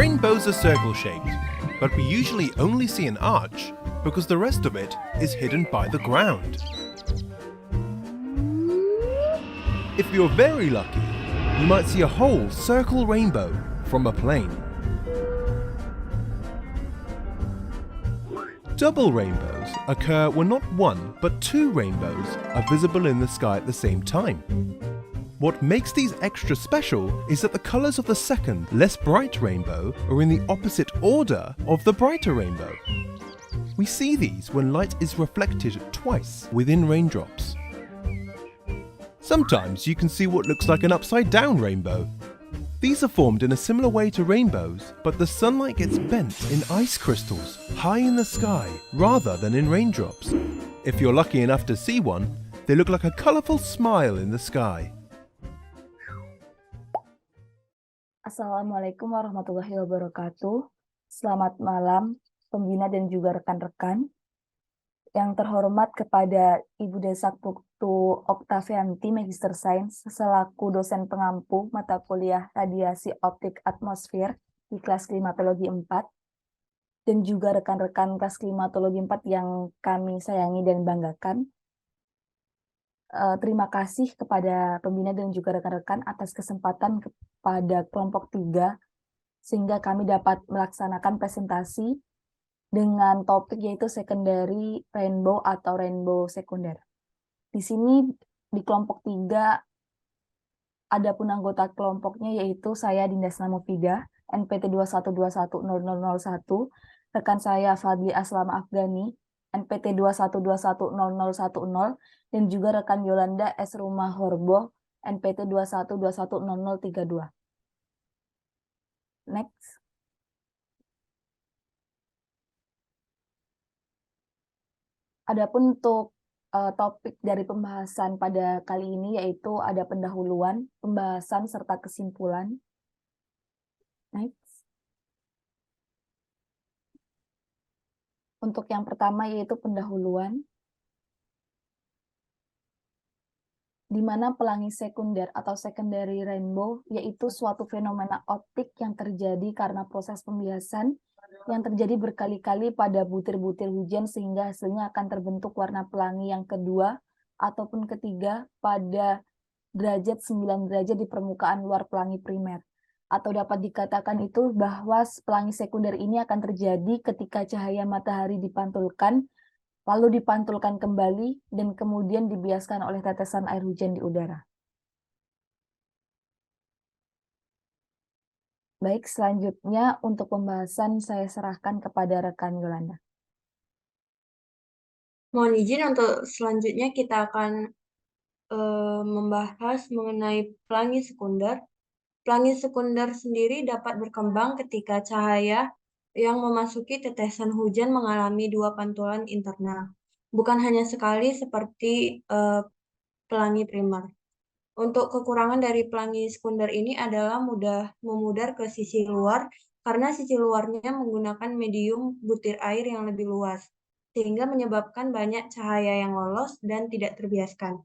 Rainbows are circle-shaped, but we usually only see an arch because the rest of it is hidden by the ground. If you're very lucky, you might see a whole circle rainbow from a plane. Double rainbows occur when not one but two rainbows are visible in the sky at the same time. What makes these extra special is that the colors of the second, less bright rainbow are in the opposite order of the brighter rainbow. We see these when light is reflected twice within raindrops. Sometimes you can see what looks like an upside-down rainbow. These are formed in a similar way to rainbows, but the sunlight gets bent in ice crystals high in the sky rather than in raindrops. If you're lucky enough to see one, they look like a colorful smile in the sky. Assalamualaikum warahmatullahi wabarakatuh. Selamat malam, pembina dan juga rekan-rekan. Yang terhormat kepada Ibu Desak Putu Oktavianti, Magister Sains, selaku dosen pengampu mata kuliah Radiasi Optik Atmosfer di kelas Klimatologi 4, dan juga rekan-rekan kelas Klimatologi 4 yang kami sayangi dan banggakan. Terima kasih kepada pembina dan juga rekan-rekan atas kesempatan kepada kelompok 3, sehingga kami dapat melaksanakan presentasi dengan topik yaitu secondary rainbow atau rainbow sekunder. Di sini di kelompok 3 ada pun anggota kelompoknya yaitu saya Dinda Mufidah, NPT 21210001, rekan saya Fadli Aslam Afgani, NPT 21210010, dan juga rekan Yolanda S. Rumah Horbo, NPT 21210032. Next. Adapun untuk topik dari pembahasan pada kali ini yaitu ada pendahuluan, pembahasan, serta kesimpulan. Next. Untuk yang pertama yaitu pendahuluan, di mana pelangi sekunder atau secondary rainbow yaitu suatu fenomena optik yang terjadi karena proses pembiasan yang terjadi berkali-kali pada butir-butir hujan sehingga hasilnya akan terbentuk warna pelangi yang kedua ataupun ketiga pada derajat 9 derajat di permukaan luar pelangi primer. Atau dapat dikatakan itu bahwa pelangi sekunder ini akan terjadi ketika cahaya matahari dipantulkan, lalu dipantulkan kembali, dan kemudian dibiaskan oleh tetesan air hujan di udara. Baik, selanjutnya untuk pembahasan saya serahkan kepada rekan Yolanda. Mohon izin untuk selanjutnya kita akan membahas mengenai pelangi sekunder. Pelangi sekunder sendiri dapat berkembang ketika cahaya yang memasuki tetesan hujan mengalami dua pantulan internal, bukan hanya sekali seperti pelangi primer. Untuk kekurangan dari pelangi sekunder ini adalah mudah memudar ke sisi luar karena sisi luarnya menggunakan medium butir air yang lebih luas, sehingga menyebabkan banyak cahaya yang lolos dan tidak terbiaskan.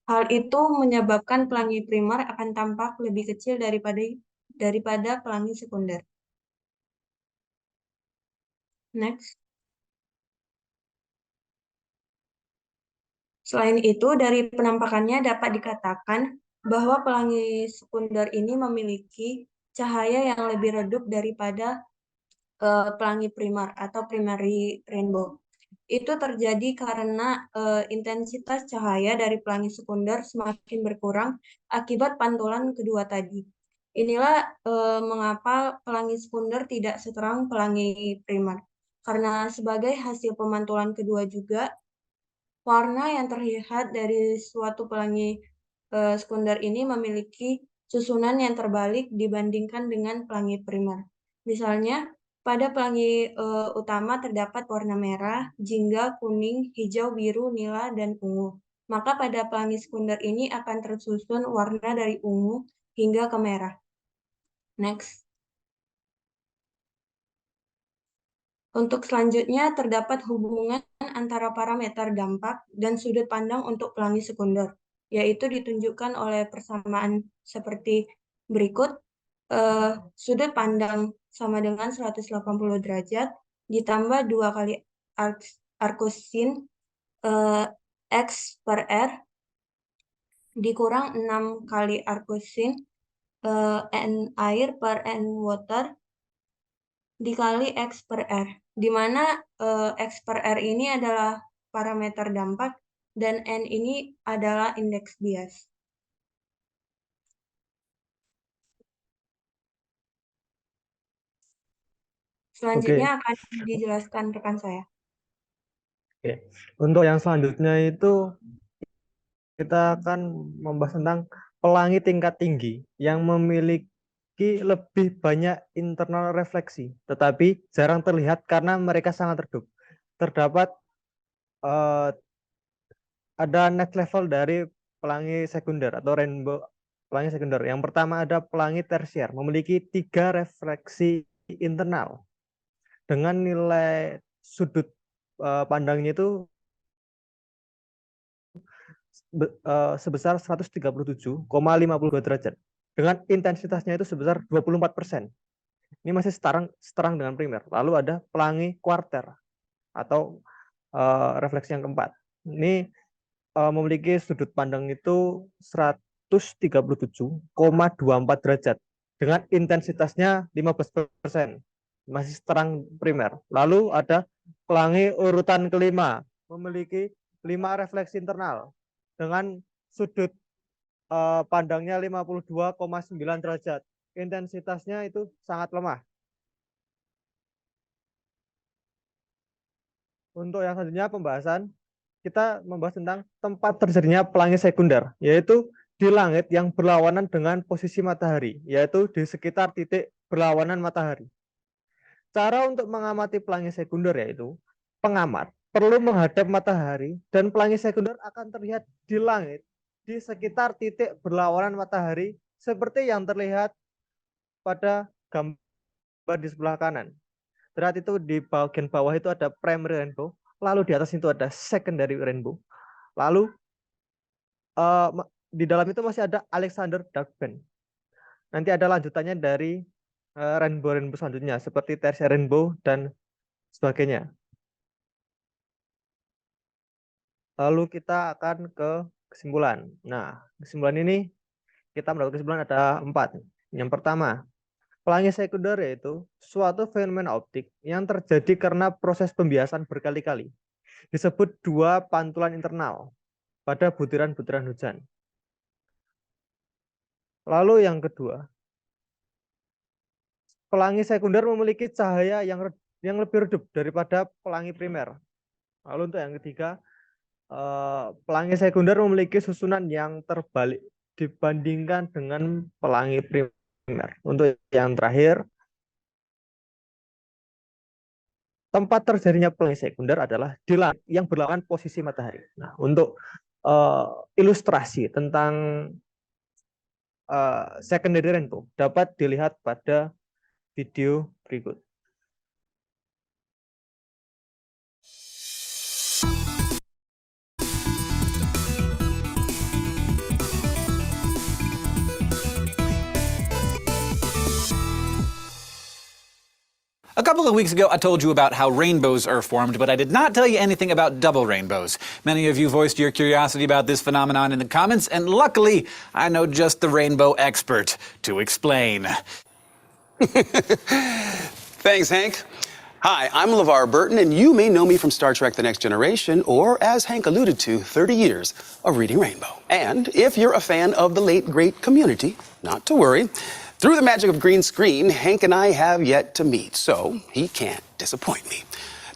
Hal itu menyebabkan pelangi primer akan tampak lebih kecil daripada pelangi sekunder. Next. Selain itu, dari penampakannya dapat dikatakan bahwa pelangi sekunder ini memiliki cahaya yang lebih redup daripada pelangi primer atau primary rainbow. Itu terjadi karena intensitas cahaya dari pelangi sekunder semakin berkurang akibat pantulan kedua tadi. Inilah mengapa pelangi sekunder tidak seterang pelangi primer. Karena sebagai hasil pemantulan kedua juga, warna yang terlihat dari suatu pelangi sekunder ini memiliki susunan yang terbalik dibandingkan dengan pelangi primer. Misalnya, pada pelangi utama terdapat warna merah, jingga, kuning, hijau, biru, nila, dan ungu. Maka pada pelangi sekunder ini akan tersusun warna dari ungu hingga ke merah. Next. Untuk selanjutnya, terdapat hubungan antara parameter dampak dan sudut pandang untuk pelangi sekunder, yaitu ditunjukkan oleh persamaan seperti berikut. sudut pandang sama dengan 180 derajat ditambah 2 kali arcsin X per R dikurang 6 kali arcsin N air per N water dikali X per R, di mana X per R ini adalah parameter dampak dan N ini adalah indeks bias. Selanjutnya akan dijelaskan rekan saya. Oke. Untuk yang selanjutnya itu kita akan membahas tentang pelangi tingkat tinggi yang memiliki lebih banyak internal refleksi, tetapi jarang terlihat karena mereka sangat redup. Terdapat ada next level dari pelangi sekunder atau rainbow pelangi sekunder. Yang pertama ada pelangi tersier, memiliki 3 refleksi internal dengan nilai sudut pandangnya itu sebesar 137,52 derajat dengan intensitasnya itu sebesar 24%. Ini masih seterang dengan primer. Lalu ada pelangi kuarter atau refleksi yang keempat. Ini memiliki sudut pandang itu 137,24 derajat dengan intensitasnya 15%. Masih seterang primer. Lalu ada pelangi urutan kelima, memiliki 5 refleksi internal dengan sudut pandangnya 52,9 derajat. Intensitasnya itu sangat lemah. Untuk yang selanjutnya pembahasan, kita membahas tentang tempat terjadinya pelangi sekunder, yaitu di langit yang berlawanan dengan posisi matahari, yaitu di sekitar titik berlawanan matahari. Cara untuk mengamati pelangi sekunder yaitu pengamat perlu menghadap matahari dan pelangi sekunder akan terlihat di langit di sekitar titik berlawanan matahari seperti yang terlihat pada gambar di sebelah kanan. Terlihat itu di bagian bawah itu ada primary rainbow, lalu di atas itu ada secondary rainbow. Lalu di dalam itu masih ada Alexander dark band. Nanti ada lanjutannya dari rainbow selanjutnya seperti tertiary rainbow dan sebagainya. Lalu kita akan ke kesimpulan. Nah, kesimpulan ini kita mendapat kesimpulan ada 4. Yang pertama, pelangi sekunder yaitu suatu fenomena optik yang terjadi karena proses pembiasan berkali-kali. Disebut 2 pantulan internal pada butiran-butiran hujan. Lalu yang kedua, pelangi sekunder memiliki cahaya yang lebih redup daripada pelangi primer. Lalu untuk yang ketiga, pelangi sekunder memiliki susunan yang terbalik dibandingkan dengan pelangi primer. Untuk yang terakhir, tempat terjadinya pelangi sekunder adalah di langit yang berlawanan posisi matahari. Nah, untuk ilustrasi tentang secondary rainbow dapat dilihat pada video berikut. A couple of weeks ago, I told you about how rainbows are formed, but I did not tell you anything about double rainbows. Many of you voiced your curiosity about this phenomenon in the comments, and luckily, I know just the rainbow expert to explain. Thanks, Hank. Hi, I'm LeVar Burton, and you may know me from Star Trek The Next Generation, or, as Hank alluded to, 30 years of Reading Rainbow. And if you're a fan of the late, great Community, not to worry. Through the magic of green screen, Hank and I have yet to meet, so he can't disappoint me.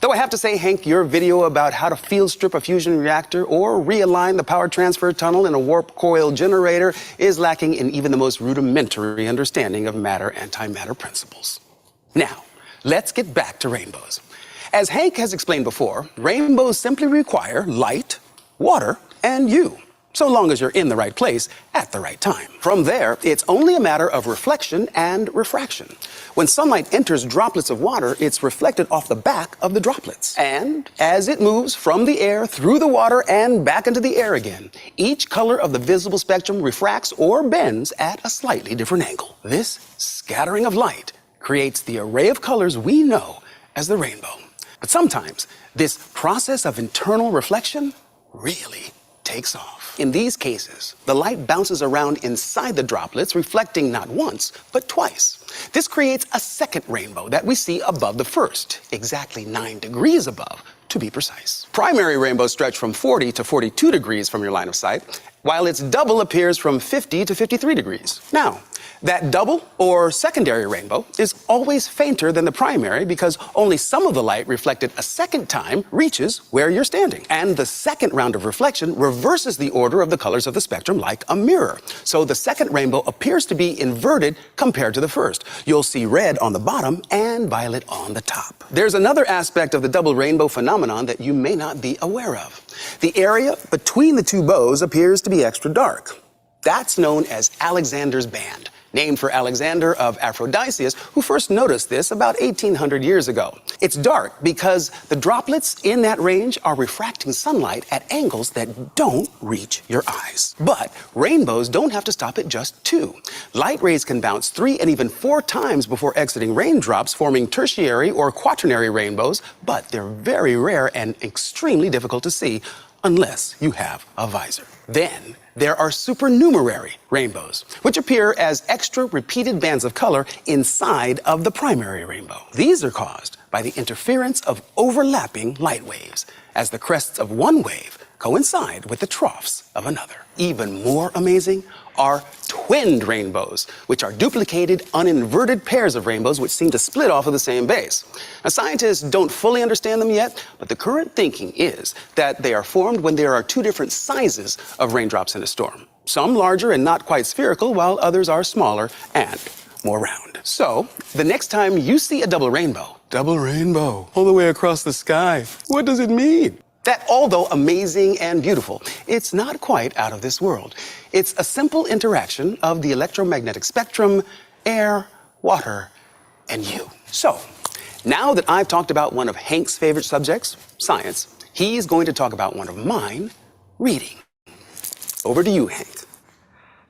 Though I have to say, Hank, your video about how to field strip a fusion reactor or realign the power transfer tunnel in a warp coil generator is lacking in even the most rudimentary understanding of matter-antimatter principles. Now, let's get back to rainbows. As Hank has explained before, rainbows simply require light, water, and you. so long as you're in the right place at the right time. From there, it's only a matter of reflection and refraction. When sunlight enters droplets of water, it's reflected off the back of the droplets. And as it moves from the air through the water and back into the air again, each color of the visible spectrum refracts or bends at a slightly different angle. This scattering of light creates the array of colors we know as the rainbow. But sometimes, this process of internal reflection really takes off. In these cases, the light bounces around inside the droplets, reflecting not once, but twice. This creates a second rainbow that we see above the first, exactly 9 degrees above, to be precise. Primary rainbows stretch from 40 to 42 degrees from your line of sight, while its double appears from 50 to 53 degrees. Now, that double or secondary rainbow is always fainter than the primary because only some of the light reflected a second time reaches where you're standing. And the second round of reflection reverses the order of the colors of the spectrum like a mirror. So the second rainbow appears to be inverted compared to the first. You'll see red on the bottom and violet on the top. There's another aspect of the double rainbow phenomenon that you may not be aware of. The area between the two bows appears to be extra dark. That's known as Alexander's band, named for Alexander of Aphrodisias, who first noticed this about 1800 years ago. It's dark because the droplets in that range are refracting sunlight at angles that don't reach your eyes. But rainbows don't have to stop at just 2. Light rays can bounce 3 and even 4 times before exiting raindrops, forming tertiary or quaternary rainbows, but they're very rare and extremely difficult to see unless you have a visor. Then there are supernumerary rainbows, which appear as extra repeated bands of color inside of the primary rainbow. These are caused by the interference of overlapping light waves, as the crests of one wave coincide with the troughs of another. Even more amazing are twinned rainbows, which are duplicated, uninverted pairs of rainbows which seem to split off of the same base. Now, scientists don't fully understand them yet, but the current thinking is that they are formed when there are 2 different sizes of raindrops in a storm. Some larger and not quite spherical, while others are smaller and more round. So, the next time you see a double rainbow all the way across the sky, what does it mean? That although amazing and beautiful, it's not quite out of this world. It's a simple interaction of the electromagnetic spectrum, air, water, and you. So, now that I've talked about one of Hank's favorite subjects, science, he's going to talk about one of mine, reading. Over to you, Hank.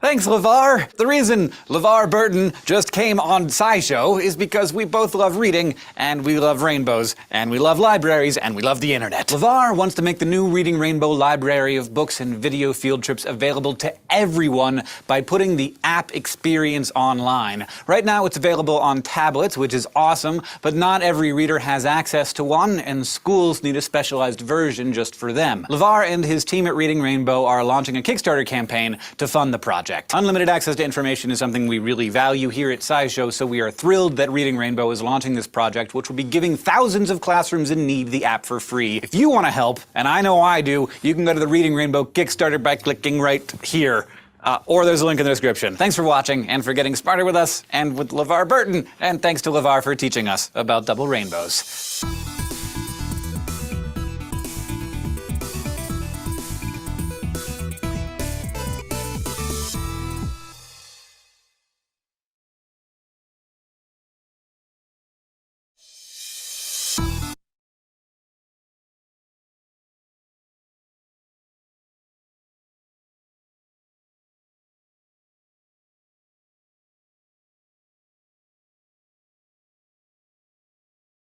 Thanks, LeVar. The reason LeVar Burton just came on SciShow is because we both love reading, and we love rainbows, and we love libraries, and we love the internet. LeVar wants to make the new Reading Rainbow library of books and video field trips available to everyone by putting the app experience online. Right now, it's available on tablets, which is awesome, but not every reader has access to one, and schools need a specialized version just for them. LeVar and his team at Reading Rainbow are launching a Kickstarter campaign to fund the project. Unlimited access to information is something we really value here at SciShow, so we are thrilled that Reading Rainbow is launching this project, which will be giving thousands of classrooms in need the app for free. If you want to help, and I know I do, you can go to the Reading Rainbow Kickstarter by clicking right here. Or there's a link in the description. Thanks for watching and for getting smarter with us and with LeVar Burton. And thanks to LeVar for teaching us about double rainbows.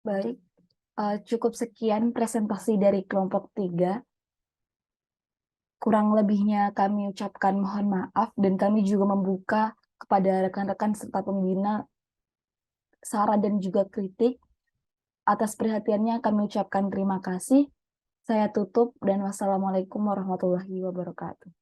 Baik, cukup sekian presentasi dari kelompok 3. Kurang lebihnya kami ucapkan mohon maaf dan kami juga membuka kepada rekan-rekan serta pembina saran dan juga kritik. Atas perhatiannya kami ucapkan terima kasih. Saya tutup dan wassalamualaikum warahmatullahi wabarakatuh.